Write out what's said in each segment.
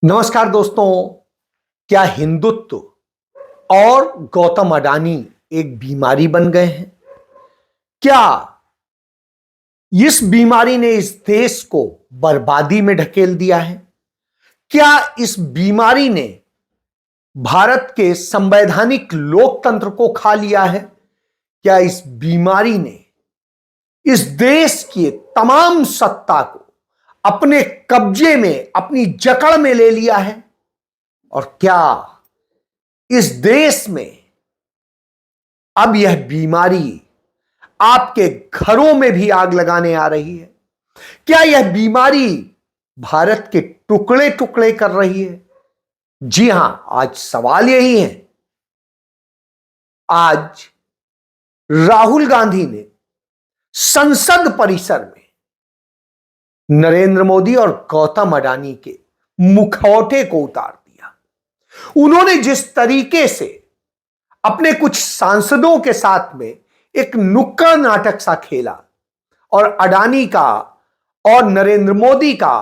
नमस्कार दोस्तों। क्या हिंदुत्व और गौतम अडानी एक बीमारी बन गए हैं? क्या इस बीमारी ने इस देश को बर्बादी में ढकेल दिया है? क्या इस बीमारी ने भारत के संवैधानिक लोकतंत्र को खा लिया है? क्या इस बीमारी ने इस देश की तमाम सत्ता को अपने कब्जे में, अपनी जकड़ में ले लिया है? और क्या इस देश में अब यह बीमारी आपके घरों में भी आग लगाने आ रही है? क्या यह बीमारी भारत के टुकड़े टुकड़े कर रही है? जी हां, आज सवाल यही है। आज राहुल गांधी ने संसद परिसर में नरेंद्र मोदी और गौतम अडानी के मुखौटे को उतार दिया। उन्होंने जिस तरीके से अपने कुछ सांसदों के साथ में एक नुक्कड़ नाटक सा खेला और अडानी का और नरेंद्र मोदी का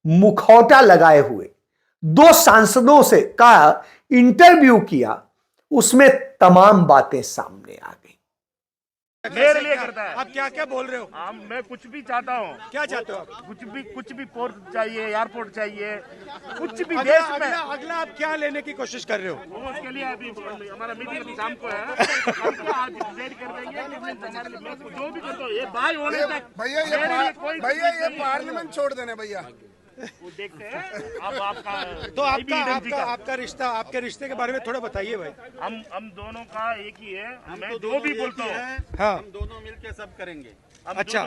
मुखौटा लगाए हुए दो सांसदों से का इंटरव्यू किया, उसमें तमाम बातें सामने आ गई। मेरे लिए करता है। आप क्या क्या बोल रहे हो? मैं कुछ भी चाहता हूँ। क्या चाहते हो आप? कुछ भी पोर्ट चाहिए, एयरपोर्ट चाहिए, कुछ भी देश में। अगला आप क्या लेने की कोशिश कर रहे हो? वो उसके लिए अभी हमारा मीटिंग शाम को है। हम क्या आज डिसाइड कर देंगे कि हमारे लिए मैं जो भी करता हूँ ये बाय होने तक। भैया ये पार्लियामेंट छोड़ देने भैया। वो देखते हैं। अब आपका तो आपका रिश्ता, आपके रिश्ते के बारे में थोड़ा बताइए भाई। हम दोनों का एक ही है। मैं जो भी बोलता हूँ हाँ, हम दोनों मिलके सब करेंगे। अच्छा।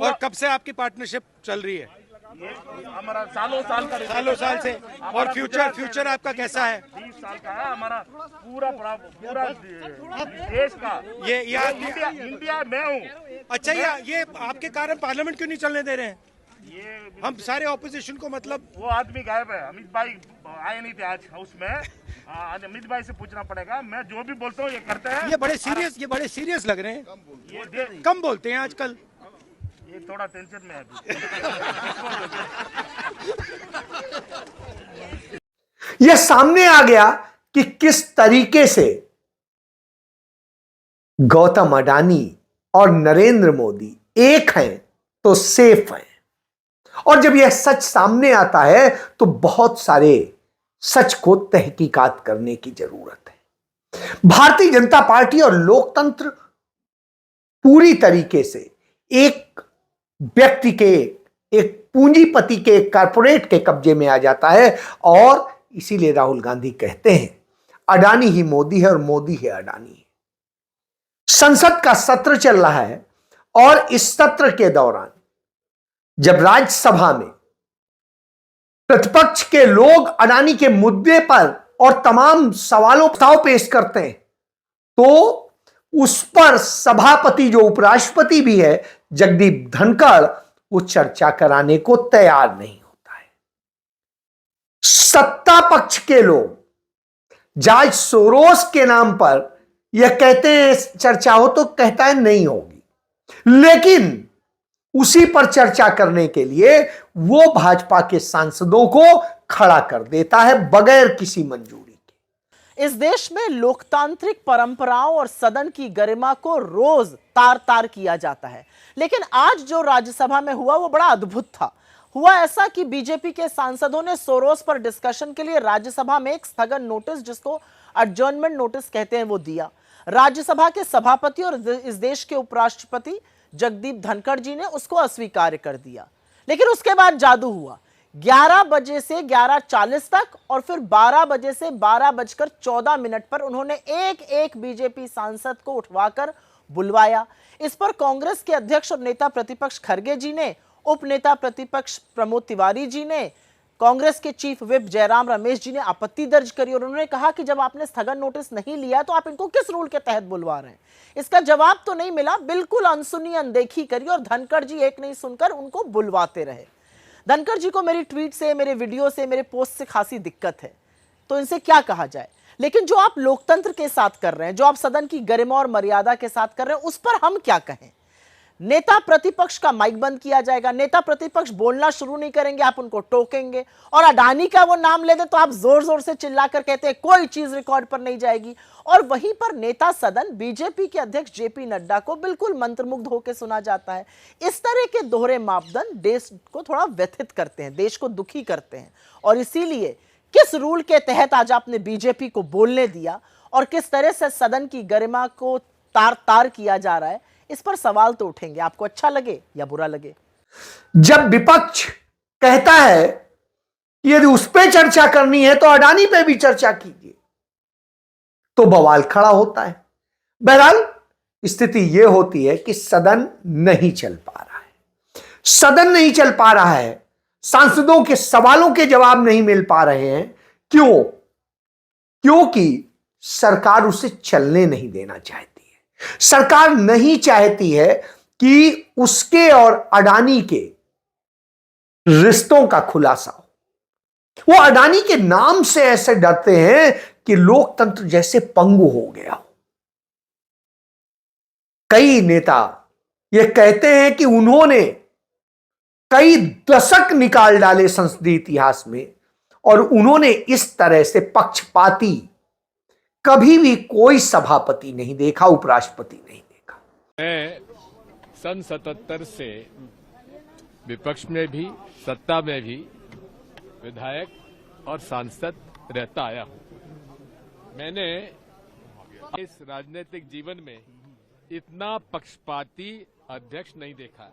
और कब से आपकी पार्टनरशिप चल रही है? ये हमारा सालों साल का सालों साल से। और फ्यूचर आपका कैसा है? 20 साल का है हमारा। पूरा देश का ये इंडिया मैं हूँ। अच्छा, ये आपके कारण पार्लियामेंट क्यों नहीं चलने दे रहे हैं? ये हम सारे ऑपोजिशन को, मतलब वो आदमी गायब है। अमित भाई आए नहीं थे आज हाउस में। अमित भाई से पूछना पड़ेगा। मैं जो भी बोलता हूँ ये करते हैं। ये बड़े सीरियस लग रहे हैं। ये कम बोलते हैं आजकल। ये थोड़ा टेंशन में है अभी। यह सामने आ गया कि किस तरीके से गौतम अडानी और नरेंद्र मोदी एक हैं तो सेफ हैं। और जब यह सच सामने आता है तो बहुत सारे सच को तहकीकात करने की जरूरत है। भारतीय जनता पार्टी और लोकतंत्र पूरी तरीके से एक व्यक्ति के, एक पूंजीपति के, एक कारपोरेट के कब्जे में आ जाता है। और इसीलिए राहुल गांधी कहते हैं अडानी ही मोदी है और मोदी है अडानी है। संसद का सत्र चल रहा है और इस सत्र के दौरान जब राज्यसभा में प्रतिपक्ष के लोग अडानी के मुद्दे पर और तमाम सवालों प्रस्ताव पेश करते हैं तो उस पर सभापति, जो उपराष्ट्रपति भी है, जगदीप धनखड़, वो चर्चा कराने को तैयार नहीं होता है। सत्ता पक्ष के लोग जॉर्ज सोरोस के नाम पर यह कहते हैं चर्चा हो, तो कहता है नहीं होगी। लेकिन उसी पर चर्चा करने के लिए वो भाजपा के सांसदों को खड़ा कर देता है बगैर किसी मंजूरी के। इस देश में लोकतांत्रिक परंपराओं और सदन की गरिमा को रोज तार तार किया जाता है, लेकिन आज जो राज्यसभा में हुआ वो बड़ा अद्भुत था। हुआ ऐसा कि बीजेपी के सांसदों ने सोरोस पर डिस्कशन के लिए राज्यसभा में एक स्थगन नोटिस, जिसको एडजर्नमेंट नोटिस कहते हैं, वो दिया। राज्यसभा के सभापति और इस देश के उपराष्ट्रपति जगदीप धनखड़ जी ने उसको अस्वीकार कर दिया। लेकिन उसके बाद जादू हुआ। 11 बजे से 11:40 तक और फिर 12 बजे से 12:14 पर उन्होंने एक एक बीजेपी सांसद को उठवाकर बुलवाया। इस पर कांग्रेस के अध्यक्ष और नेता प्रतिपक्ष खरगे जी ने, उप नेता प्रतिपक्ष प्रमोद तिवारी जी ने, कांग्रेस के चीफ विप जयराम रमेश जी ने आपत्ति दर्ज करी और उन्होंने कहा कि जब आपने स्थगन नोटिस नहीं लिया तो आप इनको किस रूल के तहत बुलवा रहे हैं। इसका जवाब तो नहीं मिला, बिल्कुल अनसुनी अनदेखी करी और धनखड़ जी एक नहीं सुनकर उनको बुलवाते रहे। धनखड़ जी को मेरी ट्वीट से, मेरे वीडियो से, मेरे पोस्ट से खासी दिक्कत है, तो इनसे क्या कहा जाए। लेकिन जो आप लोकतंत्र के साथ कर रहे हैं, जो आप सदन की गरिमा और मर्यादा के साथ कर रहे हैं, उस पर हम क्या कहें। नेता प्रतिपक्ष का माइक बंद किया जाएगा, नेता प्रतिपक्ष बोलना शुरू नहीं करेंगे, आप उनको टोकेंगे, और अडानी का वो नाम ले दे तो आप जोर जोर से चिल्लाकर कहते हैं कोई चीज रिकॉर्ड पर नहीं जाएगी। और वहीं पर नेता सदन बीजेपी के अध्यक्ष जेपी नड्डा को बिल्कुल मंत्रमुग्ध होकर सुना जाता है। इस तरह के दोहरे मापदंड देश को थोड़ा व्यथित करते हैं, देश को दुखी करते हैं। और इसीलिए किस रूल के तहत आज आपने बीजेपी को बोलने दिया और किस तरह से सदन की गरिमा को तार तार किया जा रहा है, इस पर सवाल तो उठेंगे, आपको अच्छा लगे या बुरा लगे। जब विपक्ष कहता है कि यदि उस पर चर्चा करनी है तो अडानी पे भी चर्चा कीजिए, तो बवाल खड़ा होता है। बहरहाल स्थिति यह होती है कि सदन नहीं चल पा रहा है, सदन नहीं चल पा रहा है, सांसदों के सवालों के जवाब नहीं मिल पा रहे हैं। क्यों? क्योंकि सरकार उसे चलने नहीं देना चाहती है। सरकार नहीं चाहती है कि उसके और अडानी के रिश्तों का खुलासा हो। वो अडानी के नाम से ऐसे डरते हैं कि लोकतंत्र जैसे पंगु हो गया हो। कई नेता ये कहते हैं कि उन्होंने कई दशक निकाल डाले संसदीय इतिहास में और उन्होंने इस तरह से पक्षपाती कभी भी कोई सभापति नहीं देखा, उपराष्ट्रपति नहीं देखा। मैं सन 77 से विपक्ष में भी सत्ता में भी विधायक और सांसद रहता आया हूं। मैंने इस राजनीतिक जीवन में इतना पक्षपाती अध्यक्ष नहीं देखा,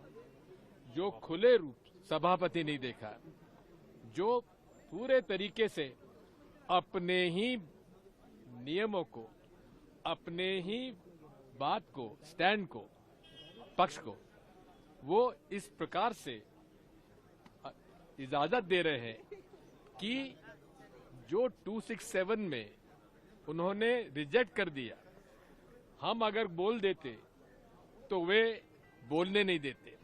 जो खुले रूप सभापति नहीं देखा, जो पूरे तरीके से अपने ही नियमों को, अपने ही बात को, स्टैंड को, पक्ष को वो इस प्रकार से इजाजत दे रहे हैं कि जो 267 में उन्होंने रिजेक्ट कर दिया, हम अगर बोल देते तो वे बोलने नहीं देते,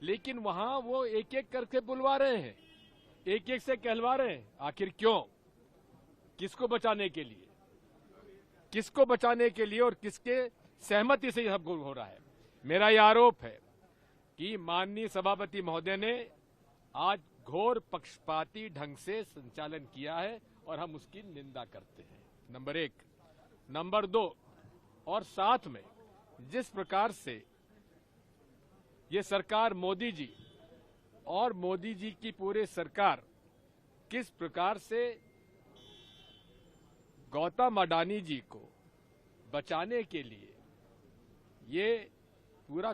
लेकिन वहां वो एक एक करके बुलवा रहे हैं, एक एक से कहलवा रहे हैं। आखिर क्यों? किसको बचाने के लिए? किसको बचाने के लिए और किसके सहमति से यह सब हो रहा है? मेरा यह आरोप है कि माननीय सभापति महोदय ने आज घोर पक्षपाती ढंग से संचालन किया है और हम उसकी निंदा करते हैं, नंबर 1। नंबर 2, और साथ में जिस प्रकार से ये सरकार मोदी जी और मोदी जी की पूरे सरकार किस प्रकार से गौतम अडानी जी को बचाने के लिए ये पूरा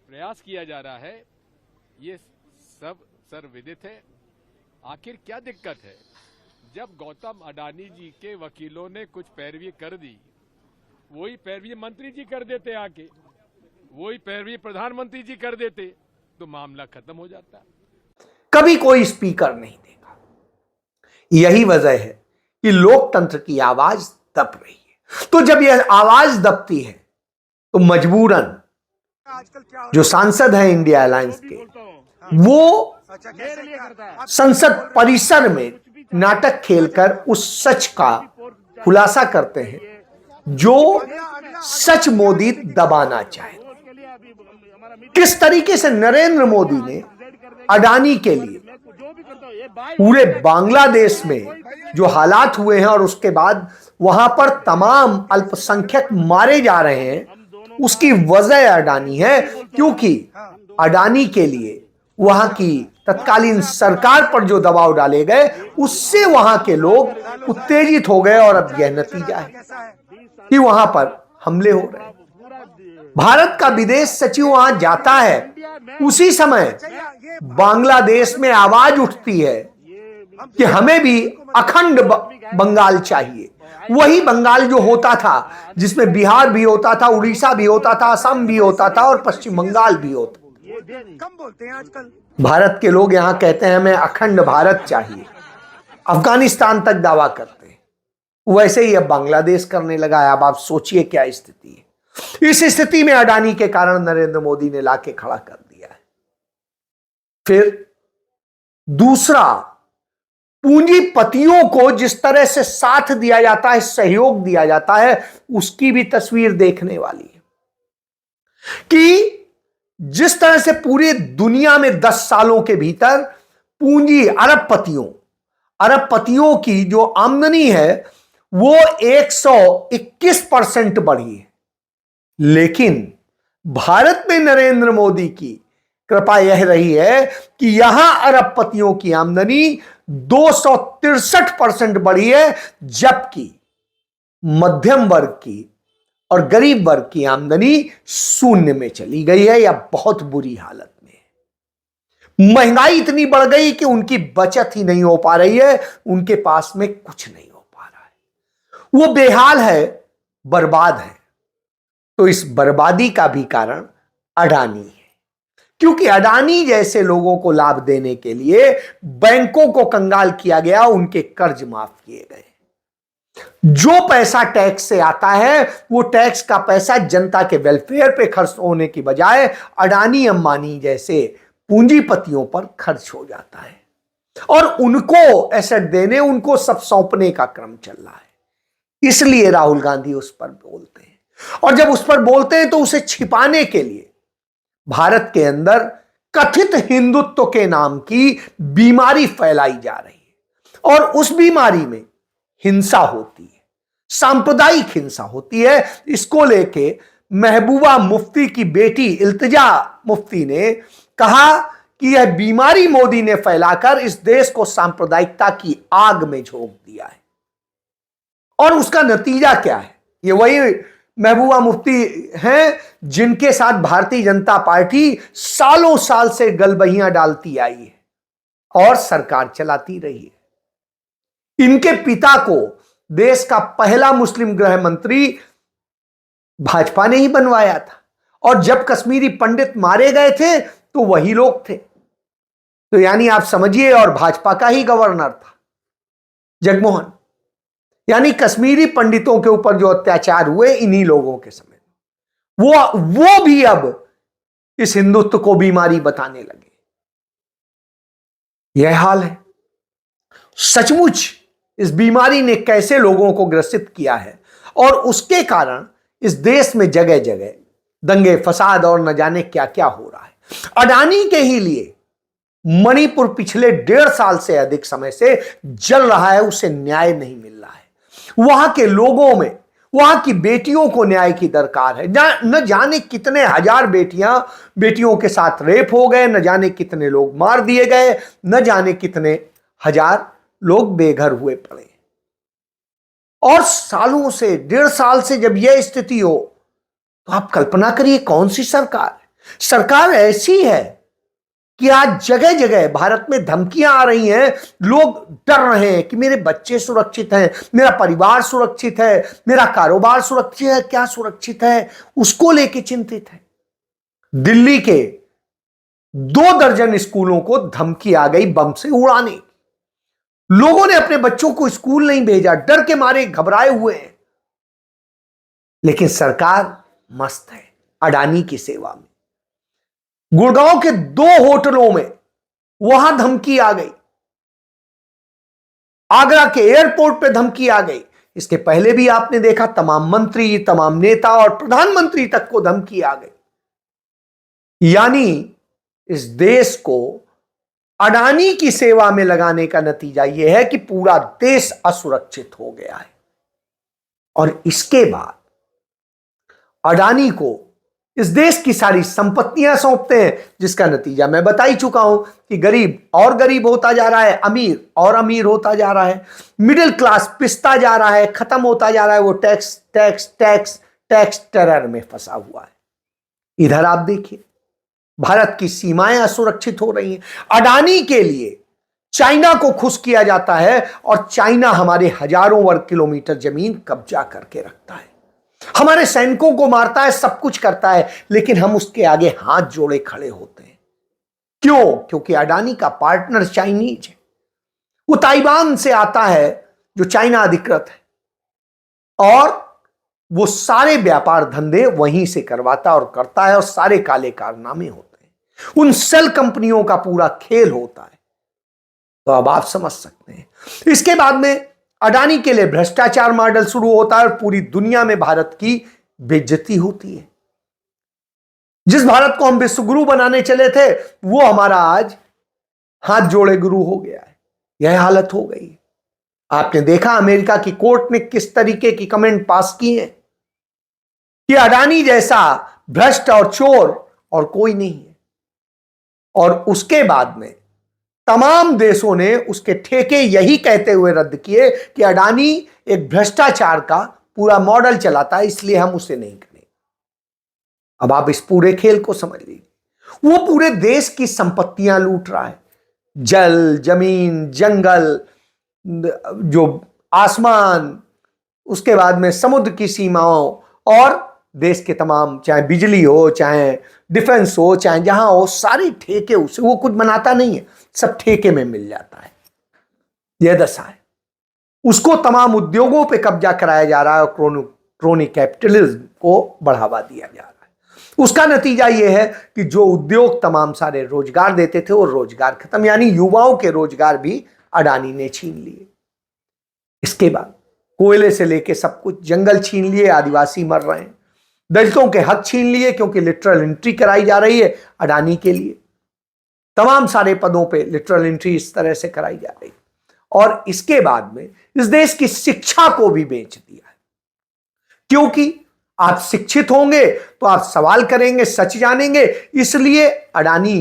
प्रयास किया जा रहा है, ये सब सर्वविदित है। आखिर क्या दिक्कत है? जब गौतम अडानी जी के वकीलों ने कुछ पैरवी कर दी, वही पैरवी मंत्री जी कर देते, आके वही पैरवी प्रधानमंत्री जी कर देते, तो मामला खत्म हो जाता। कभी कोई स्पीकर नहीं देखा। यही वजह है कि लोकतंत्र की आवाज दब रही है। तो जब यह आवाज दबती है तो मजबूरन जो सांसद हैं इंडिया अलायंस के, वो संसद परिसर में नाटक खेलकर उस सच का खुलासा करते हैं जो सच मोदी दबाना चाहे। किस तरीके से नरेंद्र मोदी ने अडानी के लिए पूरे बांग्लादेश में जो हालात हुए हैं और उसके बाद वहां पर तमाम अल्पसंख्यक मारे जा रहे हैं, उसकी वजह अडानी है, क्योंकि अडानी के लिए वहां की तत्कालीन सरकार पर जो दबाव डाले गए उससे वहां के लोग उत्तेजित हो गए और अब यह नतीजा है कि वहां पर हमले हो रहे हैं। भारत का विदेश सचिव वहां जाता है, उसी समय बांग्लादेश में आवाज उठती है कि हमें भी अखंड बंगाल चाहिए। वही बंगाल जो होता था, जिसमें बिहार भी होता था, उड़ीसा भी होता था, असम भी होता था और पश्चिम बंगाल भी होता। कम बोलते हैं आजकल। भारत के लोग यहां कहते हैं हमें अखंड भारत चाहिए, अफगानिस्तान तक दावा करते हैं। वैसे ही अब बांग्लादेश करने लगा है। अब आप सोचिए क्या स्थिति है। इस स्थिति में अडानी के कारण नरेंद्र मोदी ने लाके खड़ा कर दिया है। फिर दूसरा, पूंजीपतियों को जिस तरह से साथ दिया जाता है, सहयोग दिया जाता है, उसकी भी तस्वीर देखने वाली है कि जिस तरह से पूरी दुनिया में 10 सालों के भीतर पूंजी अरबपतियों की जो आमदनी है वो 121% बढ़ी है। लेकिन भारत में नरेंद्र मोदी की कृपा यह रही है कि यहां अरबपतियों की आमदनी 263% बढ़ी है, जबकि मध्यम वर्ग की और गरीब वर्ग की आमदनी शून्य में चली गई है या बहुत बुरी हालत में है। महंगाई इतनी बढ़ गई कि उनकी बचत ही नहीं हो पा रही है, उनके पास में कुछ नहीं हो पा रहा है, वो बेहाल है, बर्बाद है। तो इस बर्बादी का भी कारण अडानी है, क्योंकि अडानी जैसे लोगों को लाभ देने के लिए बैंकों को कंगाल किया गया, उनके कर्ज माफ किए गए। जो पैसा टैक्स से आता है वो टैक्स का पैसा जनता के वेलफेयर पे खर्च होने की बजाय अडानी अंबानी जैसे पूंजीपतियों पर खर्च हो जाता है और उनको एसेट देने, उनको सब सौंपने का क्रम चल रहा है। इसलिए राहुल गांधी उस पर बोलते हैं, और जब उस पर बोलते हैं तो उसे छिपाने के लिए भारत के अंदर कथित हिंदुत्व के नाम की बीमारी फैलाई जा रही है और उस बीमारी में हिंसा होती है, सांप्रदायिक हिंसा होती है। इसको लेके महबूबा मुफ्ती की बेटी इल्तिजा मुफ्ती ने कहा कि यह बीमारी मोदी ने फैलाकर इस देश को सांप्रदायिकता की आग में झोंक दिया है। और उसका नतीजा क्या है? ये वही महबूबा मुफ्ती हैं जिनके साथ भारतीय जनता पार्टी सालों साल से गलबहियां डालती आई है और सरकार चलाती रही है। इनके पिता को देश का पहला मुस्लिम गृह मंत्री भाजपा ने ही बनवाया था, और जब कश्मीरी पंडित मारे गए थे तो वही लोग थे। तो यानी आप समझिए, और भाजपा का ही गवर्नर था जगमोहन। यानी कश्मीरी पंडितों के ऊपर जो अत्याचार हुए इन्हीं लोगों के समय, वो भी अब इस हिंदुत्व को बीमारी बताने लगे। यह हाल है। सचमुच इस बीमारी ने कैसे लोगों को ग्रसित किया है, और उसके कारण इस देश में जगह जगह दंगे फसाद और न जाने क्या क्या हो रहा है। अडानी के ही लिए मणिपुर पिछले 1.5 साल से अधिक समय से जल रहा है, उसे न्याय नहीं मिल रहा है। वहां के लोगों में, वहां की बेटियों को न्याय की दरकार है। न जाने कितने हजार बेटियों के साथ रेप हो गए, न जाने कितने लोग मार दिए गए, न जाने कितने हजार लोग बेघर हुए पड़े। और सालों से, 1.5 साल से जब यह स्थिति हो, तो आप कल्पना करिए कौन सी सरकार ऐसी है कि आज जगह जगह भारत में धमकियां आ रही हैं, लोग डर रहे हैं कि मेरे बच्चे सुरक्षित हैं, मेरा परिवार सुरक्षित है, मेरा कारोबार सुरक्षित है, क्या सुरक्षित है उसको लेके चिंतित है। दिल्ली के 2 दर्जन स्कूलों को धमकी आ गई बम से उड़ाने। लोगों ने अपने बच्चों को स्कूल नहीं भेजा, डर के मारे घबराए हुए हैं। लेकिन सरकार मस्त है अडानी की सेवा में। गुड़गांव के 2 होटलों में वहां धमकी आ गई, आगरा के एयरपोर्ट पे धमकी आ गई। इसके पहले भी आपने देखा तमाम मंत्री, तमाम नेता और प्रधानमंत्री तक को धमकी आ गई। यानी इस देश को अडानी की सेवा में लगाने का नतीजा यह है कि पूरा देश असुरक्षित हो गया है। और इसके बाद अडानी को इस देश की सारी संपत्तियां सौंपते हैं, जिसका नतीजा मैं बता ही चुका हूं कि गरीब और गरीब होता जा रहा है, अमीर और अमीर होता जा रहा है, मिडिल क्लास पिसता जा रहा है, खत्म होता जा रहा है। वो tax tax tax tax terror में फंसा हुआ है। इधर आप देखिए भारत की सीमाएं असुरक्षित हो रही हैं। अडानी के लिए चाइना को खुश किया जाता है और चाइना हमारे हजारों वर्ग किलोमीटर जमीन कब्जा करके रखता है, हमारे सैनिकों को मारता है, सब कुछ करता है, लेकिन हम उसके आगे हाथ जोड़े खड़े होते हैं। क्यों? क्योंकि अडानी का पार्टनर चाइनीज है। वो ताइवान से आता है जो चाइना अधिकृत है, और वो सारे व्यापार धंधे वहीं से करवाता और करता है, और सारे काले कारनामे होते हैं। उन सेल कंपनियों का पूरा खेल होता है। तो अब आप समझ सकते हैं। इसके बाद में अडानी के लिए भ्रष्टाचार मॉडल शुरू होता है और पूरी दुनिया में भारत की बेइज्जती होती है। जिस भारत को हम विश्वगुरु बनाने चले थे वो हमारा आज हाथ जोड़े गुरु हो गया है। यह हालत हो गई। आपने देखा अमेरिका की कोर्ट ने किस तरीके की कमेंट पास किए हैं कि अडानी जैसा भ्रष्ट और चोर और कोई नहीं है। और उसके बाद में तमाम देशों ने उसके ठेके यही कहते हुए रद्द किए कि अडानी एक भ्रष्टाचार का पूरा मॉडल चलाता है, इसलिए हम उसे नहीं करेंगे। अब आप इस पूरे खेल को समझ लीजिए। वो पूरे देश की संपत्तियां लूट रहा है, जल, जमीन, जंगल, जो आसमान, उसके बाद में समुद्र की सीमाओं और देश के तमाम, चाहे बिजली हो, चाहे डिफेंस हो, चाहे जहां हो, सारे ठेके उसे, वो कुछ बनाता नहीं है, सब ठेके में मिल जाता है। यह दशा है। उसको तमाम उद्योगों पे कब्जा कराया जा रहा है और क्रोनी कैपिटलिज्म को बढ़ावा दिया जा रहा है। उसका नतीजा यह है कि जो उद्योग तमाम सारे रोजगार देते थे वो रोजगार खत्म, यानी युवाओं के रोजगार भी अडानी ने छीन लिए। इसके बाद कोयले से लेके सब कुछ, जंगल छीन लिए, आदिवासी मर रहे हैं, दलितों के हक छीन लिए क्योंकि लिटरल एंट्री कराई जा रही है अडानी के लिए। तमाम सारे पदों पे लिटरल एंट्री इस तरह से कराई जा रही है। और इसके बाद में इस देश की शिक्षा को भी बेच दिया है, क्योंकि आप शिक्षित होंगे तो आप सवाल करेंगे, सच जानेंगे, इसलिए अडानी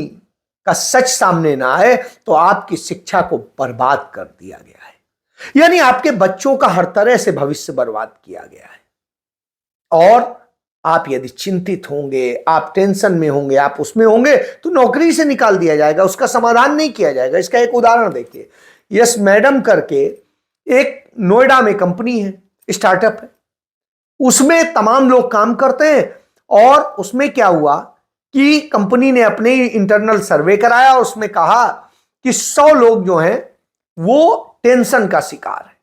का सच सामने ना आए तो आपकी शिक्षा को बर्बाद कर दिया गया है। यानी आपके बच्चों का हर तरह से भविष्य बर्बाद किया गया है। और आप यदि चिंतित होंगे, आप टेंशन में होंगे, आप उसमें होंगे तो नौकरी से निकाल दिया जाएगा, उसका समाधान नहीं किया जाएगा। इसका एक उदाहरण देखिए, यस मैडम करके एक नोएडा में कंपनी है, स्टार्टअप है, उसमें तमाम लोग काम करते हैं। और उसमें क्या हुआ कि कंपनी ने अपने इंटरनल सर्वे कराया और उसमें कहा कि 100 लोग जो हैं वो टेंशन का शिकार है,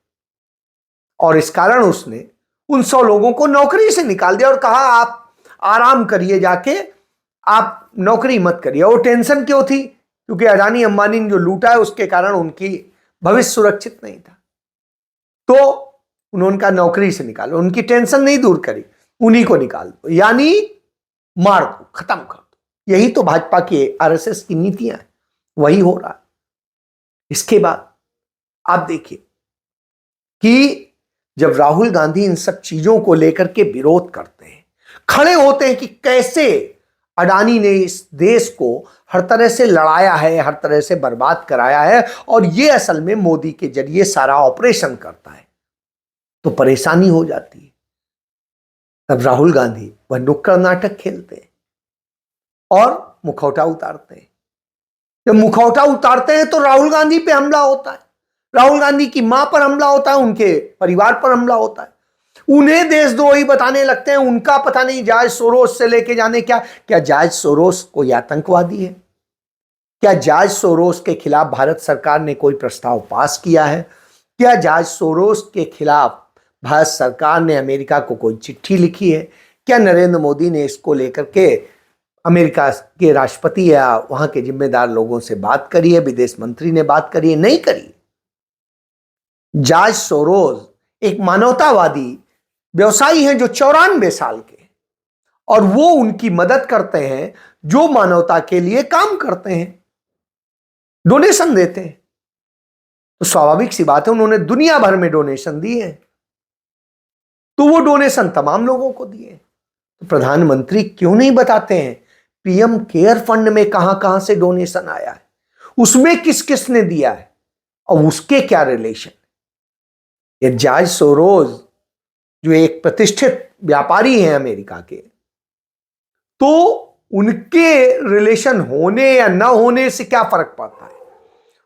और इस कारण उसने उन 100 लोगों को नौकरी से निकाल दिया और कहा आप आराम करिए, जाके आप नौकरी मत करिए। वो टेंशन क्यों थी? क्योंकि अडानी अंबानी ने जो लूटा है उसके कारण उनकी भविष्य सुरक्षित नहीं था, तो उन्होंने कहा नौकरी से निकालो। उनकी टेंशन नहीं दूर करी, उन्हीं को निकाल दो, यानी मार दो, खत्म कर दो। यही तो भाजपा की, आरएसएस की नीतियां हैं, वही हो रहा है। इसके बाद आप देखिए कि जब राहुल गांधी इन सब चीजों को लेकर के विरोध करते हैं, खड़े होते हैं कि कैसे अडानी ने इस देश को हर तरह से लड़ाया है, हर तरह से बर्बाद कराया है, और ये असल में मोदी के जरिए सारा ऑपरेशन करता है, तो परेशानी हो जाती है। तब राहुल गांधी वह नुक्कड़ नाटक खेलते हैं और मुखौटा उतारते हैं। जब मुखौटा उतारते हैं तो राहुल गांधी पे हमला होता है, राहुल गांधी की मां पर हमला होता है, उनके परिवार पर हमला होता है, उन्हें देशद्रोही बताने लगते हैं। उनका पता नहीं जॉर्ज सोरोस से लेके जाने क्या जॉर्ज सोरोस कोई आतंकवादी है? क्या जॉर्ज सोरोस के खिलाफ भारत सरकार ने कोई प्रस्ताव पास किया है? क्या जॉर्ज सोरोस के खिलाफ भारत सरकार ने अमेरिका को कोई चिट्ठी लिखी है? क्या नरेंद्र मोदी ने इसको लेकर के अमेरिका के राष्ट्रपति या वहां के जिम्मेदार लोगों से बात करी है, विदेश मंत्री ने बात करी है? नहीं करी। जॉर्ज सोरोस एक मानवतावादी व्यवसायी हैं जो 94 साल के, और वो उनकी मदद करते हैं जो मानवता के लिए काम करते हैं, डोनेशन देते हैं। तो स्वाभाविक सी बात है, उन्होंने दुनिया भर में डोनेशन दिए हैं, तो वो डोनेशन तमाम लोगों को दिए। तो प्रधानमंत्री क्यों नहीं बताते हैं पीएम केयर फंड में कहां कहां से डोनेशन आया है, उसमें किस किस ने दिया है और उसके क्या रिलेशन? ये जॉर्ज सोरोस जो एक प्रतिष्ठित व्यापारी हैं अमेरिका के, तो उनके रिलेशन होने या ना होने से क्या फर्क पड़ता है?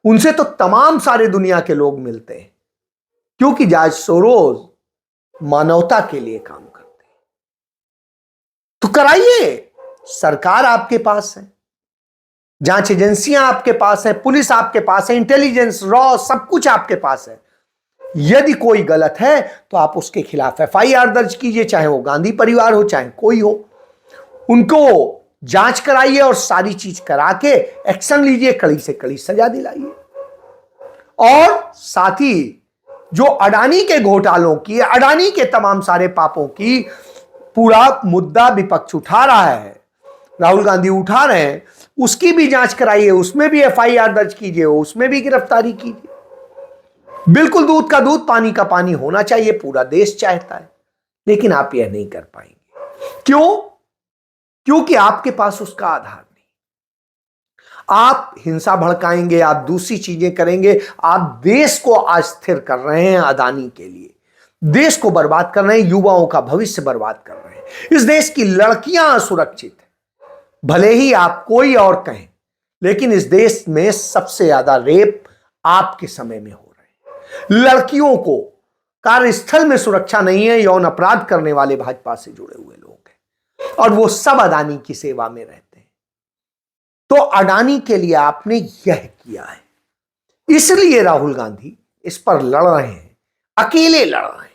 उनसे तो तमाम सारे दुनिया के लोग मिलते हैं, क्योंकि जॉर्ज सोरोस मानवता के लिए काम करते हैं। तो कराइए, सरकार आपके पास है, जांच एजेंसियां आपके पास है, पुलिस आपके पास है, इंटेलिजेंस, रॉ, सब कुछ आपके पास है। यदि कोई गलत है तो आप उसके खिलाफ एफआईआर दर्ज कीजिए, चाहे वो गांधी परिवार हो, चाहे कोई हो, उनको जांच कराइए और सारी चीज करा के एक्शन लीजिए, कड़ी से कड़ी सजा दिलाइए। और साथ ही जो अडानी के घोटालों की, अडानी के तमाम सारे पापों की पूरा मुद्दा विपक्ष उठा रहा है, राहुल गांधी उठा रहे हैं, उसकी भी जांच कराइए, उसमें भी एफआईआर दर्ज कीजिए, उसमें भी गिरफ्तारी कीजिए। बिल्कुल दूध का दूध पानी का पानी होना चाहिए, पूरा देश चाहता है, लेकिन आप यह नहीं कर पाएंगे। क्यों? क्योंकि आपके पास उसका आधार नहीं। आप हिंसा भड़काएंगे, आप दूसरी चीजें करेंगे, आप देश को अस्थिर कर रहे हैं अडानी के लिए, देश को बर्बाद कर रहे हैं, युवाओं का भविष्य बर्बाद कर रहे हैं। इस देश की लड़कियां असुरक्षित हैं, भले ही आप कोई और कहें, लेकिन इस देश में सबसे ज्यादा रेप आपके समय में हो रहे हैं। लड़कियों को कार्यस्थल में सुरक्षा नहीं है, यौन अपराध करने वाले भाजपा से जुड़े हुए लोग हैं, और वो सब अडानी की सेवा में रहते हैं। तो अडानी के लिए आपने यह किया है, इसलिए राहुल गांधी इस पर लड़ रहे हैं, अकेले लड़ रहे हैं,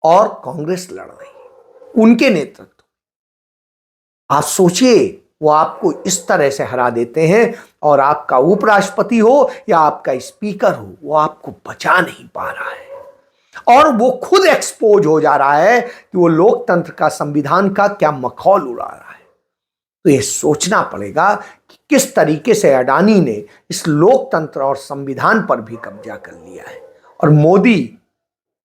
और कांग्रेस लड़ रही है उनके नेतृत्व। आप सोचिए, वो आपको इस तरह से हरा देते हैं, और आपका उपराष्ट्रपति हो या आपका स्पीकर हो, वो आपको बचा नहीं पा रहा है, और वो खुद एक्सपोज हो जा रहा है कि वो लोकतंत्र का, संविधान का क्या मखौल उड़ा रहा है। तो ये सोचना पड़ेगा कि किस तरीके से अडानी ने इस लोकतंत्र और संविधान पर भी कब्जा कर लिया है, और मोदी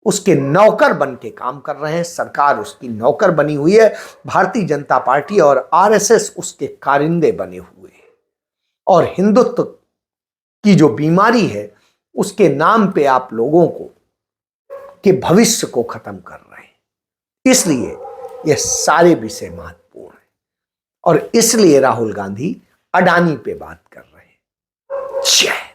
उसके नौकर बन के काम कर रहे हैं, सरकार उसकी नौकर बनी हुई है, भारतीय जनता पार्टी और आरएसएस उसके कारिंदे बने हुए हैं, और हिंदुत्व की जो बीमारी है उसके नाम पे आप लोगों को के भविष्य को खत्म कर रहे हैं। इसलिए यह सारे विषय महत्वपूर्ण है, और इसलिए राहुल गांधी अडानी पे बात कर रहे हैं। जय